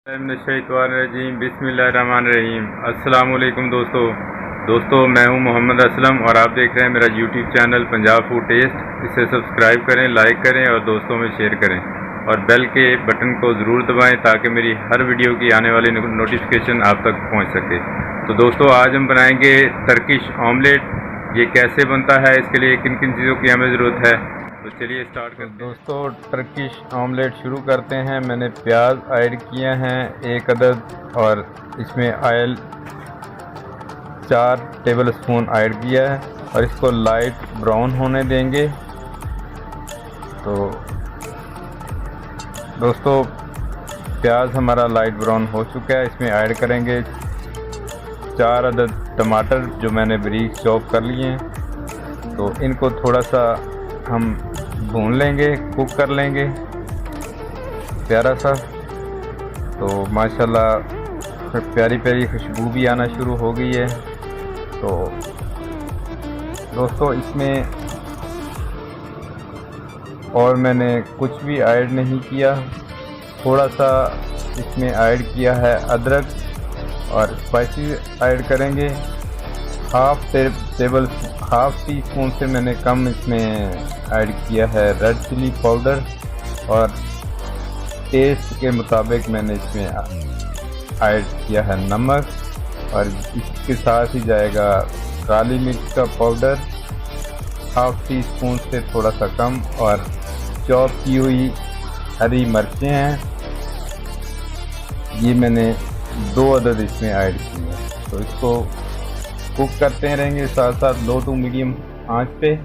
रजीम बिस्मिल्लाहिर्रहमानिर्रहीम। अस्सलाम वालेकुम दोस्तों, मैं हूं मोहम्मद असलम और आप देख रहे हैं मेरा YouTube channel Punjab food taste. इसे सब्सक्राइब करें, लाइक करें और दोस्तों में शेयर करें और बेल के बटन को ज़रूर दबाएं ताकि मेरी हर वीडियो की आने वाली नोटिफिकेशन आप तक पहुंच सके। तो दोस्तों, आज हम बनाएंगे टर्किश ऑमलेट। ये कैसे बनता है, इसके लिए किन किन चीज़ों की हमें ज़रूरत है, तो चलिए स्टार्ट करते हैं। दोस्तों, टर्किश ऑमलेट शुरू करते हैं। मैंने प्याज ऐड किए हैं 1 अदद और इसमें ऑयल 4 टेबल स्पून ऐड किया है और इसको लाइट ब्राउन होने देंगे। तो दोस्तों, प्याज हमारा लाइट ब्राउन हो चुका है। इसमें ऐड करेंगे 4 अदद टमाटर जो मैंने बारीक चॉप कर लिए हैं। तो इनको थोड़ा सा हम भून लेंगे, कुक कर लेंगे प्यारा सा। तो माशाल्लाह प्यारी प्यारी खुशबू भी आना शुरू हो गई है। तो दोस्तों, इसमें और मैंने कुछ भी ऐड नहीं किया। थोड़ा सा इसमें ऐड किया है अदरक और स्पाइसी ऐड करेंगे। हाफ टी स्पून से मैंने कम इसमें ऐड किया है रेड चिली पाउडर और टेस्ट के मुताबिक मैंने इसमें ऐड किया है नमक और इसके साथ ही जाएगा काली मिर्च का पाउडर हाफ टी स्पून से थोड़ा सा कम और चॉप की हुई हरी मिर्चें हैं, ये मैंने 2 अदद इसमें ऐड की है। तो इसको कुक करते रहेंगे साथ साथ लो टू मीडियम आंच पे।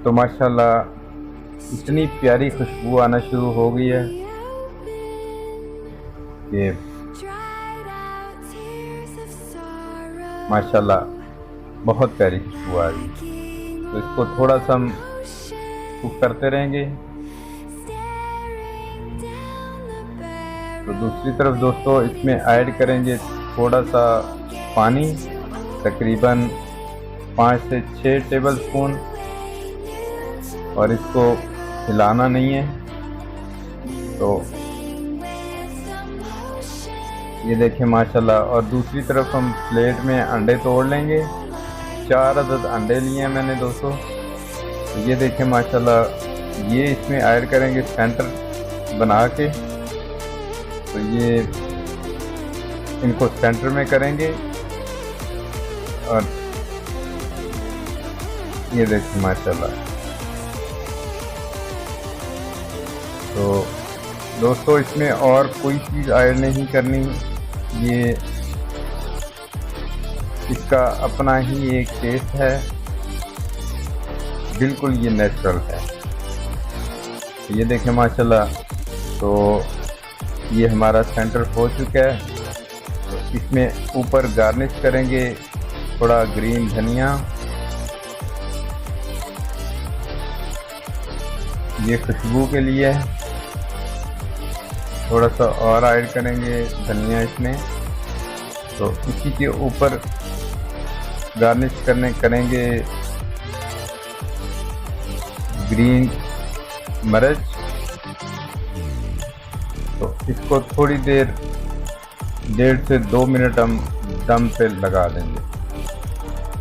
तो माशाल्लाह इतनी प्यारी खुशबू आना शुरू हो गई है कि माशाल्लाह बहुत प्यारी खुशबू आ रही है। तो इसको थोड़ा सा हम कुक करते रहेंगे। तो दूसरी तरफ दोस्तों, इसमें ऐड करेंगे थोड़ा सा पानी, तकरीबन 5 से 6 टेबल स्पून और इसको हिलाना नहीं है। तो ये देखें माशाल्लाह। और दूसरी तरफ हम प्लेट में अंडे तोड़ लेंगे। 4 अदद अंडे लिए हैं मैंने दोस्तों। तो ये देखें माशाल्लाह, ये इसमें ऐड करेंगे सेंटर बना के। तो ये इनको सेंटर में करेंगे और ये देखिए माशाल्लाह। तो दोस्तों, इसमें और कोई चीज़ ऐड नहीं करनी, ये इसका अपना ही एक टेस्ट है, बिल्कुल ये नेचुरल है। तो ये देखें माशाल्लाह। तो ये हमारा सेंटर हो चुका है। तो इसमें ऊपर गार्निश करेंगे थोड़ा ग्रीन धनिया, ये खुशबू के लिए है। थोड़ा सा और ऐड करेंगे धनिया इसमें। तो इसी के ऊपर गार्निश करेंगे ग्रीन मिर्च। तो इसको थोड़ी देर 1.5 से 2 मिनट हम दम पे लगा देंगे।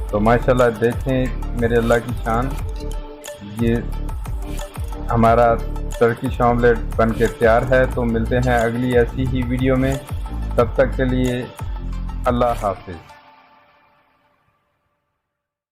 तो माशाल्लाह देखें मेरे अल्लाह की शान, ये हमारा टर्किश ऑमलेट बन के तैयार है। तो मिलते हैं अगली ऐसी ही वीडियो में, तब तक के लिए अल्लाह हाफिज़।